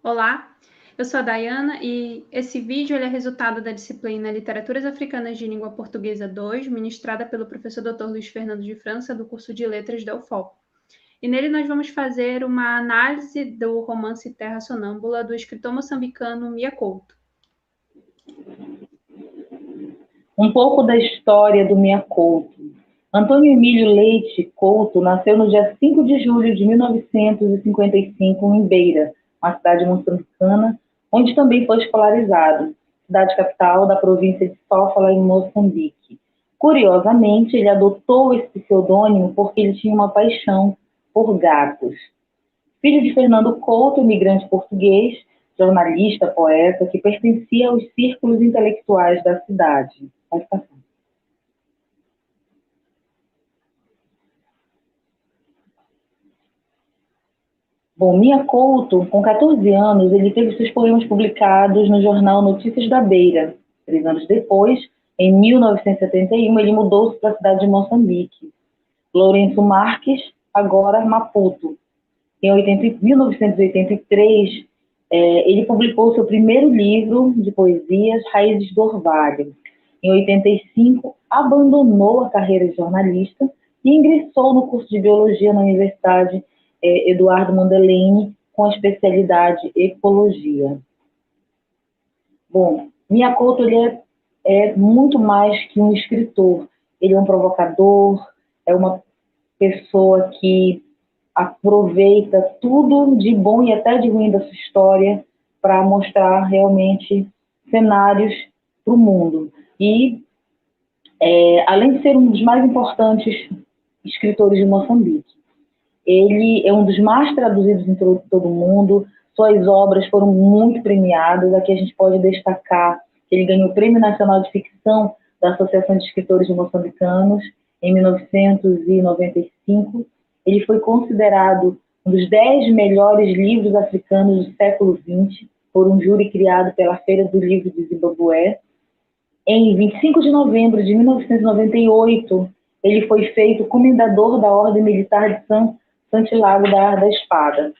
Olá, eu sou a Dayana e esse vídeo é resultado da disciplina Literaturas Africanas de Língua Portuguesa 2, ministrada pelo professor Dr. Luiz Fernando de França, do curso de Letras da UFOP. E nele nós vamos fazer uma análise do romance Terra Sonâmbula, do escritor moçambicano Mia Couto. Um pouco da história do Mia Couto. Antônio Emílio Leite Couto nasceu no dia 5 de julho de 1955 em Beira, uma cidade moçambicana, onde também foi escolarizado, cidade capital da província de Sofala, em Moçambique. Curiosamente, ele adotou esse pseudônimo porque ele tinha uma paixão por gatos. Filho de Fernando Couto, imigrante português, jornalista, poeta, que pertencia aos círculos intelectuais da cidade. Pode passar. Bom, Mia Couto, com 14 anos, ele teve seus poemas publicados no jornal Notícias da Beira. 3 anos depois, em 1971, ele mudou-se para a cidade de Moçambique. Lourenço Marques, agora Maputo. Em 1983, ele publicou seu primeiro livro de poesias, Raízes do Orvalho. Em 85, abandonou a carreira de jornalista e ingressou no curso de Biologia na Universidade Eduardo Mondlane, com a especialidade Ecologia. Bom, Mia Couto ele é muito mais que um escritor. Ele é um provocador, é uma pessoa que aproveita tudo de bom e até de ruim da sua história para mostrar realmente cenários para o mundo. E, além de ser um dos mais importantes escritores de Moçambique, ele é um dos mais traduzidos em todo o mundo, suas obras foram muito premiadas. Aqui a gente pode destacar que ele ganhou o Prêmio Nacional de Ficção da Associação de Escritores de Moçambicanos em 1995. Ele foi considerado um dos 10 melhores livros africanos do século XX por um júri criado pela Feira do Livro de Zimbabue. Em 25 de novembro de 1998, ele foi feito comendador da Ordem Militar de Santiago da Espada.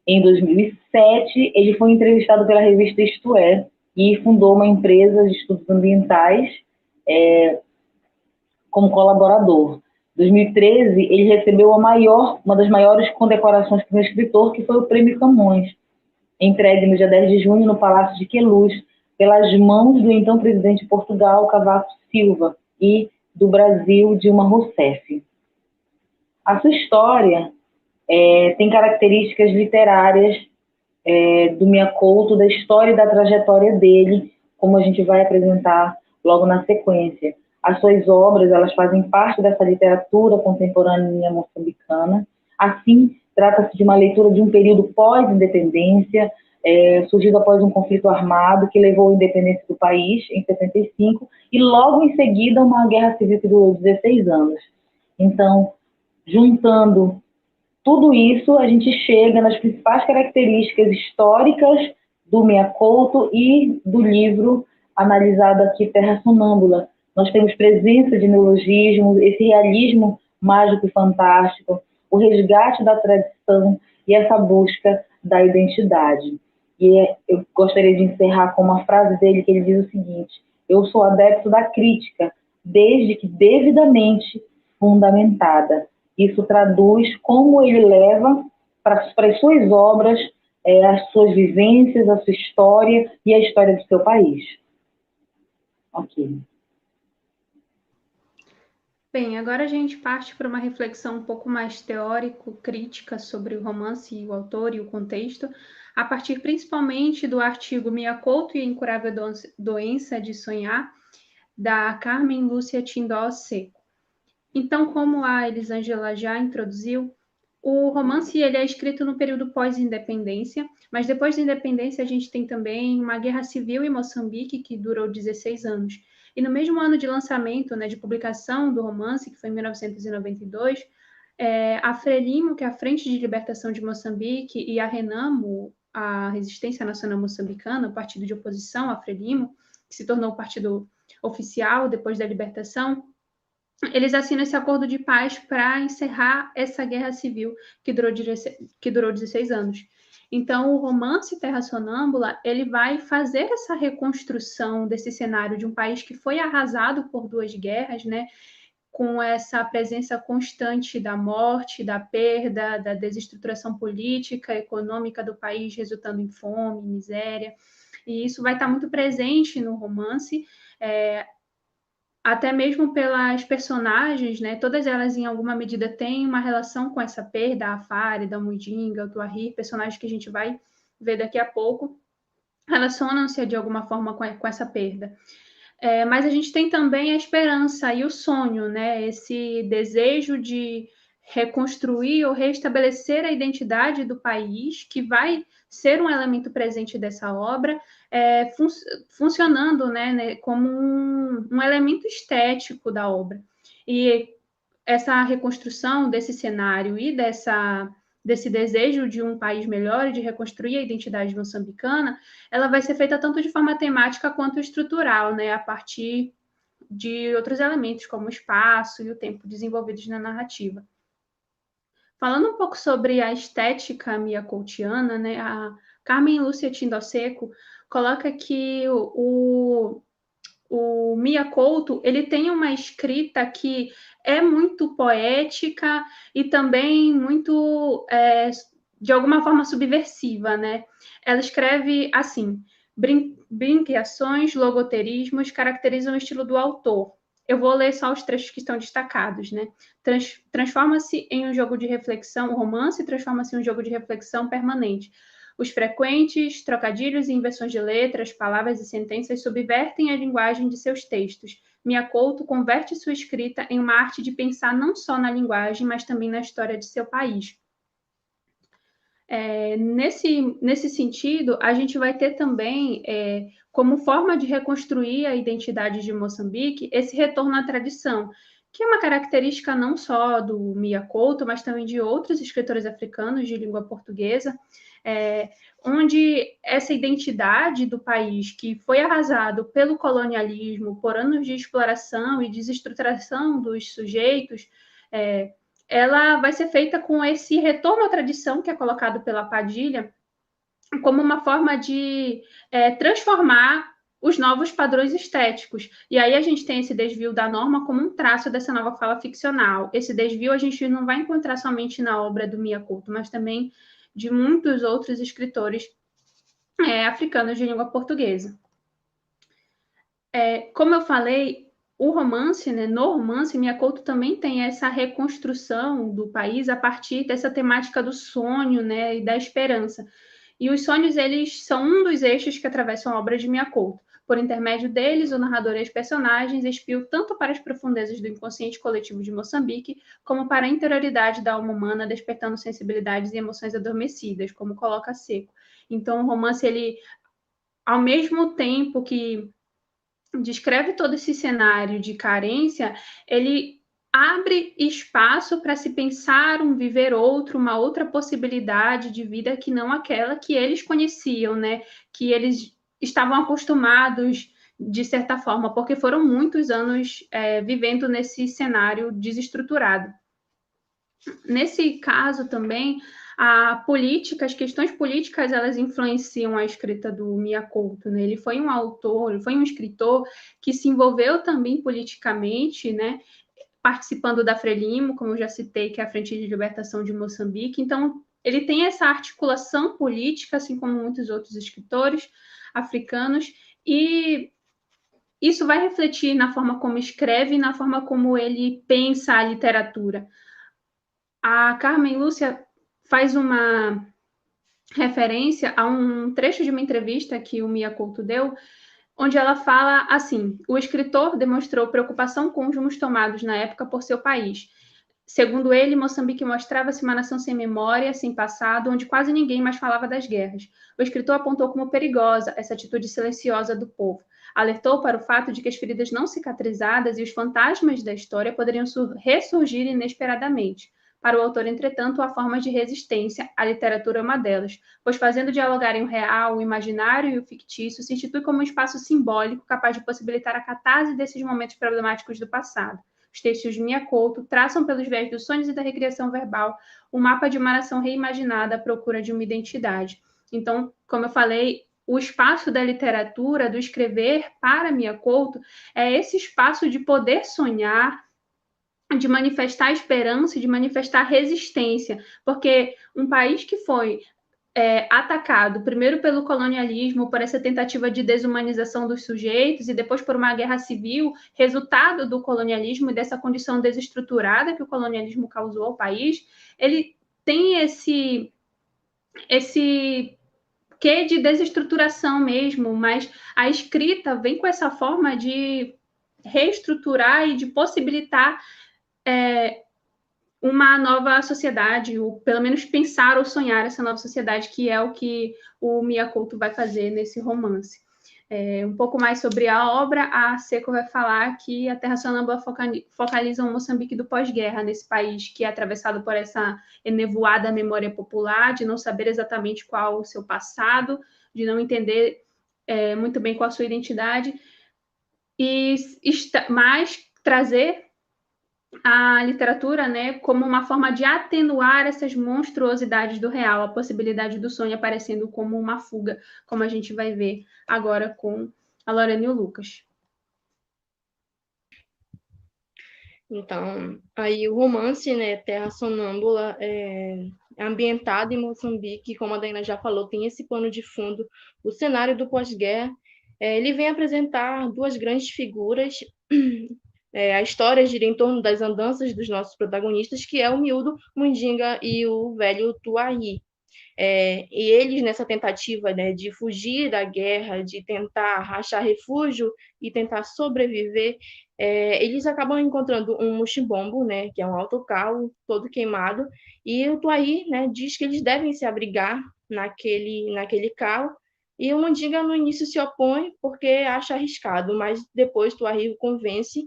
Em 2007, ele foi entrevistado pela revista Isto É e fundou uma empresa de estudos ambientais como colaborador. Em 2013, ele recebeu uma das maiores condecorações para um escritor, que foi o Prêmio Camões, entregue no dia 10 de junho no Palácio de Queluz, pelas mãos do então presidente de Portugal, Cavaco Silva, e do Brasil, Dilma Rousseff. A sua história tem características literárias do Mia Couto, da história e da trajetória dele, como a gente vai apresentar logo na sequência. As suas obras, elas fazem parte dessa literatura contemporânea moçambicana. Assim, trata-se de uma leitura de um período pós-independência, surgido após um conflito armado que levou à independência do país, em 75, e logo em seguida uma guerra civil que durou 16 anos. Então, juntando tudo isso, a gente chega nas principais características históricas do Mia Couto e do livro analisado aqui, Terra Sonâmbula. Nós temos presença de neologismo, esse realismo mágico e fantástico, o resgate da tradição e essa busca da identidade. E eu gostaria de encerrar com uma frase dele, que ele diz o seguinte: eu sou adepto da crítica, desde que devidamente fundamentada. Isso traduz como ele leva para as suas obras as suas vivências, a sua história e a história do seu país. Ok. Bem, agora a gente parte para uma reflexão um pouco mais teórico-crítica sobre o romance e o autor e o contexto, a partir principalmente do artigo Mia Couto e a Incurável Doença de Sonhar, da Carmen Lúcia Tindó Seco. Então, como a Elisângela já introduziu, o romance ele é escrito no período pós-independência, mas depois da independência a gente tem também uma guerra civil em Moçambique que durou 16 anos. E no mesmo ano de lançamento, de publicação do romance, que foi em 1992, a Frelimo, que é a Frente de Libertação de Moçambique, e a Renamo, a Resistência Nacional Moçambicana, o partido de oposição à Frelimo, que se tornou o partido oficial depois da libertação, eles assinam esse acordo de paz para encerrar essa guerra civil que durou 16 anos. Então, o romance Terra Sonâmbula, ele vai fazer essa reconstrução desse cenário de um país que foi arrasado por duas guerras, né? Com essa presença constante da morte, da perda, da desestruturação política, econômica do país, resultando em fome, miséria. E isso vai estar muito presente no romance, até mesmo pelas personagens, né? Todas elas, em alguma medida, têm uma relação com essa perda, a Fária, a Mudinga, o Tuahir, personagens que a gente vai ver daqui a pouco, relacionam-se de alguma forma com essa perda. Mas a gente tem também a esperança e o sonho, né? Esse desejo de reconstruir ou restabelecer a identidade do país, que vai ser um elemento presente dessa obra, funcionando, né, como um elemento estético da obra. E essa reconstrução desse cenário e desse desejo de um país melhor e de reconstruir a identidade moçambicana, ela vai ser feita tanto de forma temática quanto estrutural, né, a partir de outros elementos, como o espaço e o tempo desenvolvidos na narrativa. Falando um pouco sobre a estética miacoutiana, né, a Carmen Lúcia Tindosseco coloca que o Mia Couto, ele tem uma escrita que é muito poética e também muito, de alguma forma, subversiva, né? Ela escreve assim: brinqueações, logoterismos caracterizam o estilo do autor. Eu vou ler só os trechos que estão destacados, né? Transforma-se em um jogo de reflexão, o romance transforma-se em um jogo de reflexão permanente. Os frequentes trocadilhos e inversões de letras, palavras e sentenças subvertem a linguagem de seus textos. Mia Couto converte sua escrita em uma arte de pensar não só na linguagem, mas também na história de seu país. Nesse sentido, a gente vai ter também, como forma de reconstruir a identidade de Moçambique, esse retorno à tradição, que é uma característica não só do Mia Couto, mas também de outros escritores africanos de língua portuguesa, onde essa identidade do país que foi arrasado pelo colonialismo, por anos de exploração e desestruturação dos sujeitos, ela vai ser feita com esse retorno à tradição que é colocado pela Padilha como uma forma de transformar os novos padrões estéticos. E aí a gente tem esse desvio da norma como um traço dessa nova fala ficcional. Esse desvio a gente não vai encontrar somente na obra do Mia Couto, mas também de muitos outros escritores africanos de língua portuguesa. Como eu falei, o romance, né, no romance, Mia Couto também tem essa reconstrução do país a partir dessa temática do sonho, né, e da esperança. E os sonhos, eles são um dos eixos que atravessam a obra de Mia Couto. Por intermédio deles, o narrador e os personagens espiam tanto para as profundezas do inconsciente coletivo de Moçambique, como para a interioridade da alma humana, despertando sensibilidades e emoções adormecidas, como coloca Seco. Então, o romance, ele, ao mesmo tempo que descreve todo esse cenário de carência, ele abre espaço para se pensar um viver outro, uma outra possibilidade de vida que não aquela que eles conheciam, né? Que eles estavam acostumados de certa forma, porque foram muitos anos vivendo nesse cenário desestruturado. Nesse caso também, as questões políticas, elas influenciam a escrita do Mia Couto, né? Ele foi um autor, ele foi um escritor que se envolveu também politicamente, né? Participando da Frelimo, como eu já citei, que é a Frente de Libertação de Moçambique. Então, ele tem essa articulação política, assim como muitos outros escritores africanos, e isso vai refletir na forma como escreve e na forma como ele pensa a literatura. A Carmen Lúcia faz uma referência a um trecho de uma entrevista que o Mia Couto deu, onde ela fala assim: o escritor demonstrou preocupação com os rumos tomados na época por seu país. Segundo ele, Moçambique mostrava-se uma nação sem memória, sem passado, onde quase ninguém mais falava das guerras. O escritor apontou como perigosa essa atitude silenciosa do povo. Alertou para o fato de que as feridas não cicatrizadas e os fantasmas da história poderiam ressurgir inesperadamente. Para o autor, entretanto, há formas de resistência, a literatura é uma delas, pois fazendo dialogarem o real, o imaginário e o fictício, se institui como um espaço simbólico capaz de possibilitar a catarse desses momentos problemáticos do passado. Os textos de Mia Couto traçam pelos viés dos sonhos e da recriação verbal o mapa de uma nação reimaginada à procura de uma identidade. Então, como eu falei, o espaço da literatura, do escrever para Mia Couto, é esse espaço de poder sonhar, de manifestar esperança, de manifestar resistência, porque um país que foi atacado primeiro pelo colonialismo, por essa tentativa de desumanização dos sujeitos, e depois por uma guerra civil, resultado do colonialismo e dessa condição desestruturada que o colonialismo causou ao país, ele tem esse quê de desestruturação mesmo, mas a escrita vem com essa forma de reestruturar e de possibilitar uma nova sociedade, ou pelo menos pensar ou sonhar essa nova sociedade, que é o que o Mia Couto vai fazer nesse romance. Um pouco mais sobre a obra, a Seco vai falar que a Terra Sonâmbula focaliza o Moçambique do pós-guerra, nesse país que é atravessado por essa enevoada memória popular, de não saber exatamente qual o seu passado, de não entender muito bem qual a sua identidade, mas trazer a literatura, né, como uma forma de atenuar essas monstruosidades do real, a possibilidade do sonho aparecendo como uma fuga, como a gente vai ver agora com a Lorena e o Lucas. Então, aí o romance, né, Terra Sonâmbula, é ambientado em Moçambique, como a Daina já falou, tem esse pano de fundo, o cenário do pós-guerra. Ele vem apresentar duas grandes figuras. A história gira em torno das andanças dos nossos protagonistas, que é o miúdo Mundinga e o velho Tuaí. E eles, nessa tentativa, né, de fugir da guerra, de tentar achar refúgio e tentar sobreviver, eles acabam encontrando um muximbombo, né, que é um autocarro todo queimado, e o Tuaí, né, diz que eles devem se abrigar naquele carro, e o Mundinga no início se opõe porque acha arriscado, mas depois Tuaí o convence,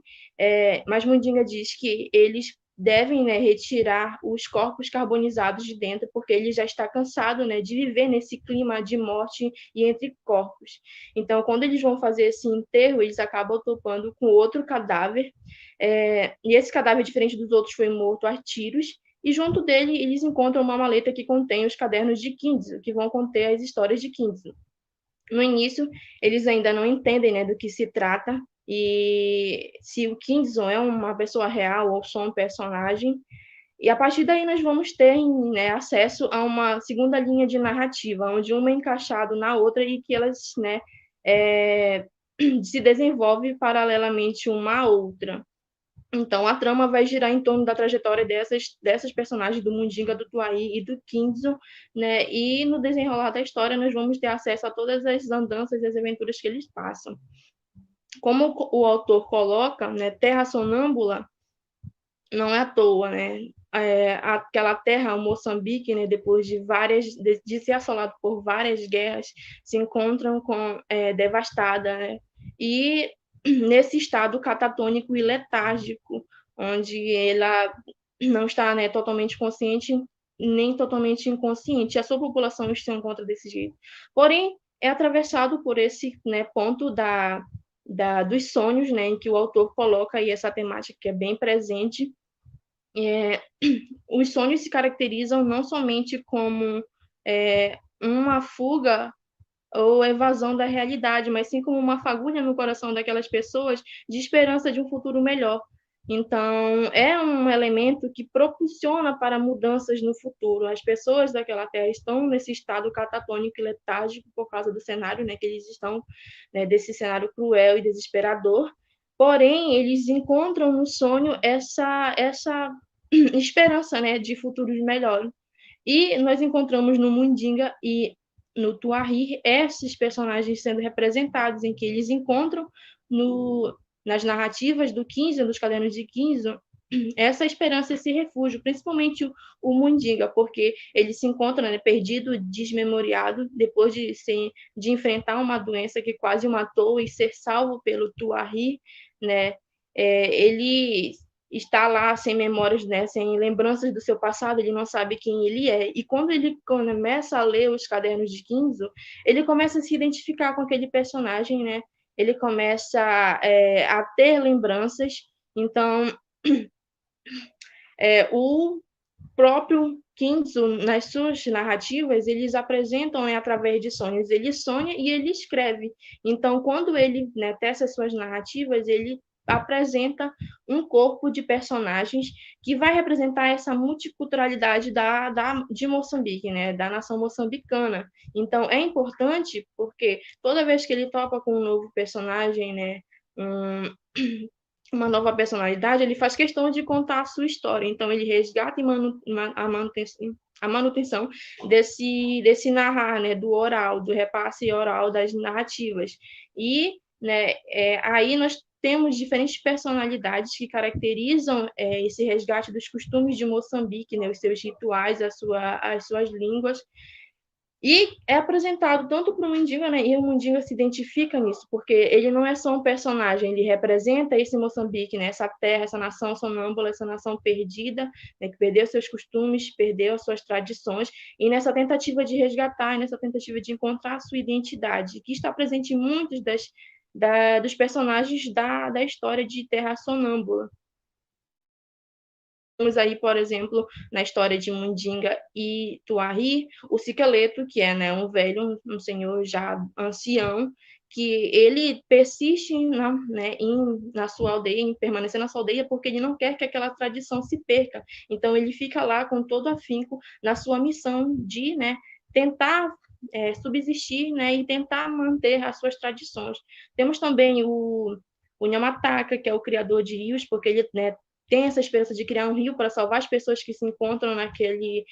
mas Mundinga diz que eles devem, né, retirar os corpos carbonizados de dentro, porque ele já está cansado, né, de viver nesse clima de morte e entre corpos. Então, quando eles vão fazer esse enterro, eles acabam topando com outro cadáver, e esse cadáver, diferente dos outros, foi morto a tiros, e junto dele eles encontram uma maleta que contém os cadernos de Kinzo, que vão conter as histórias de Kinzo. No início, eles ainda não entendem, né, do que se trata, e se o Kinzo é uma pessoa real ou só um personagem. E a partir daí nós vamos ter, né, acesso a uma segunda linha de narrativa, onde uma é encaixada na outra e que elas, né, se desenvolve paralelamente uma à outra. Então, a trama vai girar em torno da trajetória dessas personagens do Mundinga, do Tuaí e do Kinzo, né? E no desenrolar da história, nós vamos ter acesso a todas as andanças e as aventuras que eles passam. Como o autor coloca, né, Terra Sonâmbula não é à toa, né? Aquela terra, o Moçambique, né, depois de ser assolado por várias guerras, se encontram devastada, né? E nesse estado catatônico e letárgico, onde ela não está, né, totalmente consciente nem totalmente inconsciente. A sua população se encontra desse jeito. Porém, é atravessado por esse, né, ponto dos sonhos, né, em que o autor coloca aí essa temática que é bem presente. Os sonhos se caracterizam não somente como uma fuga ou evasão da realidade, mas sim como uma fagulha no coração daquelas pessoas de esperança de um futuro melhor. Então, é um elemento que propulsiona para mudanças no futuro. As pessoas daquela terra estão nesse estado catatônico e letárgico por causa do cenário, né, que eles estão, né, desse cenário cruel e desesperador. Porém, eles encontram no sonho essa esperança, né, de futuros melhores. E nós encontramos no Mundinga e no Tuaí esses personagens sendo representados, em que eles encontram nas narrativas do Kinzo, nos cadernos de Kinzo, essa esperança, esse refúgio, principalmente o Mundinga, porque ele se encontra, né, perdido, desmemoriado, depois de enfrentar uma doença que quase o matou e ser salvo pelo Tuaí, né? Ele está lá sem memórias, né, sem lembranças do seu passado, ele não sabe quem ele é. E quando ele começa a ler os cadernos de Kinzo, ele começa a se identificar com aquele personagem, né? Ele começa a ter lembranças. Então, O próprio Kinzo, nas suas narrativas, eles apresentam através de sonhos. Ele sonha e ele escreve. Então, quando ele, né, tece as suas narrativas, ele apresenta um corpo de personagens que vai representar essa multiculturalidade de Moçambique, né, da nação moçambicana. Então, é importante porque toda vez que ele topa com um novo personagem, né, uma nova personalidade, ele faz questão de contar a sua história. Então, ele resgata a manutenção desse narrar, né, do oral, do repasse oral das narrativas. E, né, aí nós temos diferentes personalidades que caracterizam esse resgate dos costumes de Moçambique, né, os seus rituais, as suas línguas, e é apresentado tanto para o Mundinga, né? E o Mundinga se identifica nisso, porque ele não é só um personagem, ele representa esse Moçambique, né? Essa terra, essa nação sonâmbula, essa nação perdida, né? Que perdeu seus costumes, perdeu as suas tradições, e nessa tentativa de resgatar, nessa tentativa de encontrar a sua identidade, que está presente em muitos dos personagens da história de Terra Sonâmbula. Temos aí, por exemplo, na história de Mundinga e Tuari, o Cicaleto, que é, né, um velho, um senhor já ancião, que ele persiste na sua aldeia, em permanecer na sua aldeia, porque ele não quer que aquela tradição se perca. Então, ele fica lá com todo afinco na sua missão de, né, tentar subsistir, né, e tentar manter as suas tradições. Temos também o Nhamataka, que é o criador de rios, porque ele, né, tem essa esperança de criar um rio para salvar as pessoas que se encontram naquele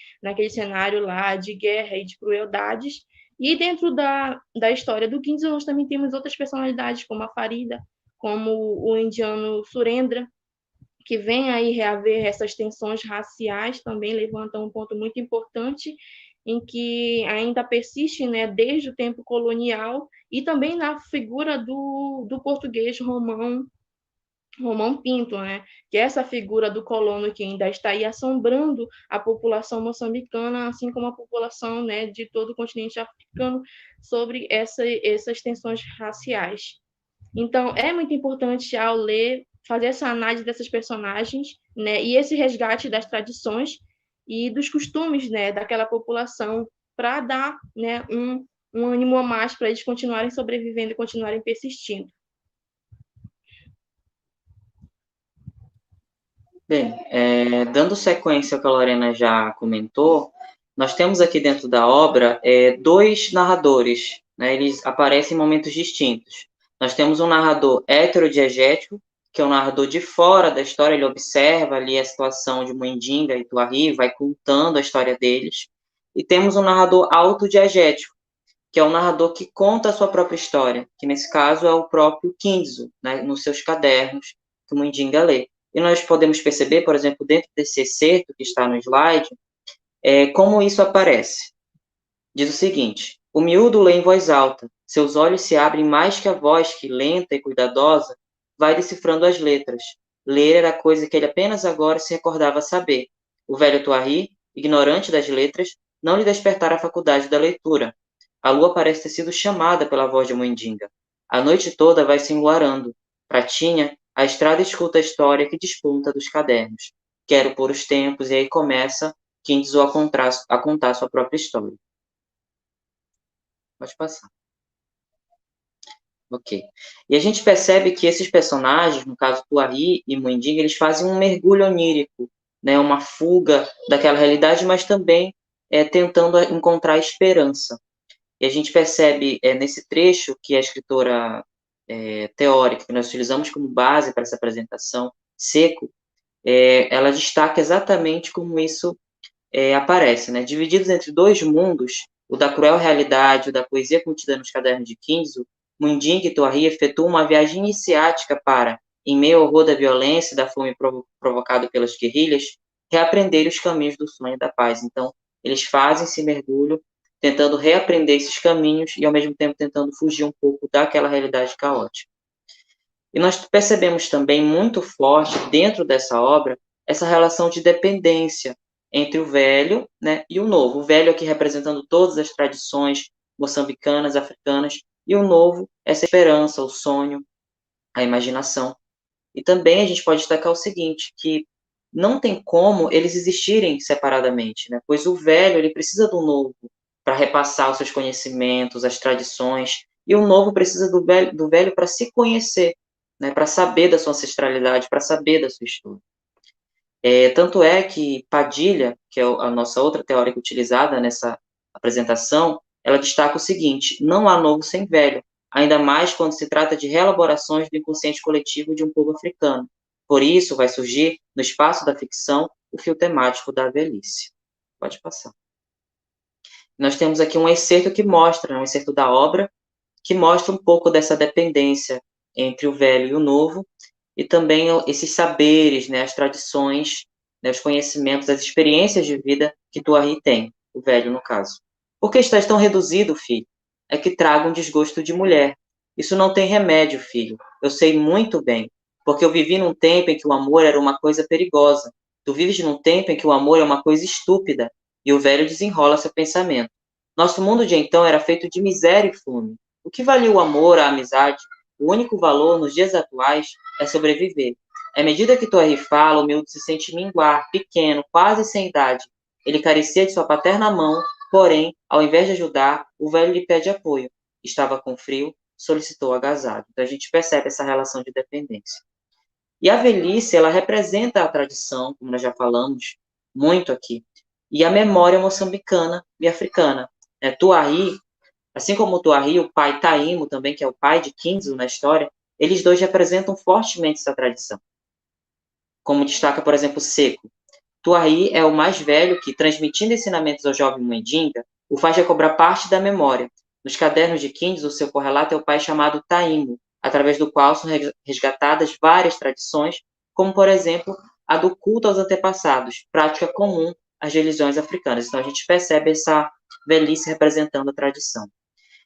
cenário lá de guerra e de crueldades. E dentro da história do Kinzo, nós também temos outras personalidades, como a Farida, como o indiano Surendra, que vem aí reaver essas tensões raciais, também levanta um ponto muito importante, em que ainda persiste, né, desde o tempo colonial, e também na figura do português Romão Pinto, né? Que é essa figura do colono que ainda está aí assombrando a população moçambicana, assim como a população, né, de todo o continente africano, sobre essas tensões raciais. Então, é muito importante, ao ler, fazer essa análise dessas personagens, né, e esse resgate das tradições e dos costumes, né, daquela população, para dar, né, um ânimo a mais para eles continuarem sobrevivendo e continuarem persistindo. Bem, dando sequência ao que a Lorena já comentou, nós temos aqui dentro da obra dois narradores, né? Eles aparecem em momentos distintos. Nós temos um narrador heterodiegético, que é um narrador de fora da história, ele observa ali a situação de Mundinga e Tuari, vai contando a história deles. E temos um narrador autodiegético, que é um narrador que conta a sua própria história, que nesse caso é o próprio Kinzo, né, nos seus cadernos, que o Mundinga lê. E nós podemos perceber, por exemplo, dentro desse excerto que está no slide, como isso aparece. Diz o seguinte: o miúdo lê em voz alta, seus olhos se abrem mais que a voz que, lenta e cuidadosa, vai decifrando as letras. Ler era coisa que ele apenas agora se recordava saber. O velho Tuari, ignorante das letras, não lhe despertara a faculdade da leitura. A lua parece ter sido chamada pela voz de Mundinga. A noite toda vai se enluarando. Pratinha, a estrada escuta a história que desponta dos cadernos. Quero pôr os tempos, e aí começa Kinzo a contar sua própria história. Pode passar. Ok. E a gente percebe que esses personagens, no caso Tuari e Mundinga, eles fazem um mergulho onírico, né, uma fuga daquela realidade, mas também tentando encontrar esperança. E a gente percebe nesse trecho que a escritora teórica que nós utilizamos como base para essa apresentação, Seco, ela destaca exatamente como isso aparece, né? Divididos entre dois mundos, o da cruel realidade, o da poesia contida nos cadernos de Kinzo, Mundinga e Tuari efetuam uma viagem iniciática para, em meio ao horror da violência e da fome provocado pelas guerrilhas, reaprender os caminhos do sonho e da paz. Então, eles fazem esse mergulho, tentando reaprender esses caminhos e, ao mesmo tempo, tentando fugir um pouco daquela realidade caótica. E nós percebemos também muito forte, dentro dessa obra, essa relação de dependência entre o velho, né, e o novo. O velho aqui representando todas as tradições moçambicanas, africanas, e o novo, essa esperança, o sonho, a imaginação. E também a gente pode destacar o seguinte, que não tem como eles existirem separadamente, né? Pois o velho, ele precisa do novo para repassar os seus conhecimentos, as tradições, e o novo precisa do velho para se conhecer, né? Para saber da sua ancestralidade, para saber da sua história. Tanto é que Padilha, que é a nossa outra teórica utilizada nessa apresentação, ela destaca o seguinte: não há novo sem velho, ainda mais quando se trata de reelaborações do inconsciente coletivo de um povo africano. Por isso, vai surgir, no espaço da ficção, o fio temático da velhice. Pode passar. Nós temos aqui um excerto que mostra, um excerto da obra, que mostra um pouco dessa dependência entre o velho e o novo, e também esses saberes, né, as tradições, né, os conhecimentos, as experiências de vida que Tuari tem, o velho no caso. Por que estás tão reduzido, filho? É que trago um desgosto de mulher. Isso não tem remédio, filho. Eu sei muito bem, porque eu vivi num tempo em que o amor era uma coisa perigosa. Tu vives num tempo em que o amor é uma coisa estúpida, e o velho desenrola seu pensamento. Nosso mundo de então era feito de miséria e fome. O que valia o amor, a amizade? O único valor, nos dias atuais, é sobreviver. À medida que Tuari fala, o miúdo se sente minguar, pequeno, quase sem idade. Ele carecia de sua paterna mão, porém, ao invés de ajudar, o velho lhe pede apoio. Estava com frio, solicitou agasalho. Então a gente percebe essa relação de dependência. E a velhice, ela representa a tradição, como nós já falamos muito aqui, e a memória moçambicana e africana. Tuari, assim como o Tuari, o pai Taímo também, que é o pai de Kinzo na história, eles dois representam fortemente essa tradição. Como destaca, por exemplo, Seco. Tuari é o mais velho que, transmitindo ensinamentos ao jovem Mandinga, o faz recobrar parte da memória. Nos cadernos de Kinzo, o seu correlato é o pai chamado Taímo, através do qual são resgatadas várias tradições, como, por exemplo, a do culto aos antepassados, prática comum às religiões africanas. Então, a gente percebe essa velhice representando a tradição.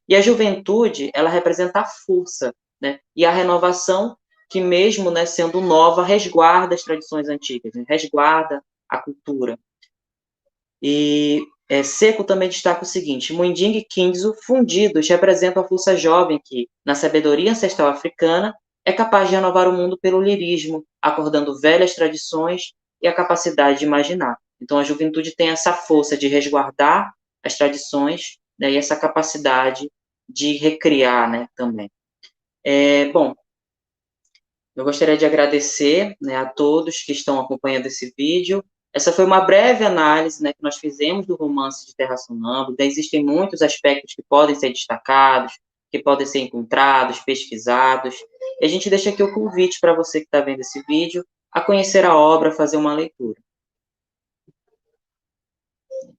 E a juventude, ela representa a força, né? E a renovação que, mesmo, né, sendo nova, resguarda as tradições antigas, né? Resguarda a cultura. E Seco também destaca o seguinte: Mundinga e Kinzo, fundidos, representam a força jovem que, na sabedoria ancestral africana, é capaz de renovar o mundo pelo lirismo, acordando velhas tradições e a capacidade de imaginar. Então, a juventude tem essa força de resguardar as tradições, né, e essa capacidade de recriar, né, também. Bom, eu gostaria de agradecer, né, a todos que estão acompanhando esse vídeo. Essa foi uma breve análise, né, que nós fizemos do romance de Terra Sonâmbula. Existem muitos aspectos que podem ser destacados, que podem ser encontrados, pesquisados. E a gente deixa aqui o convite para você que está vendo esse vídeo a conhecer a obra, fazer uma leitura.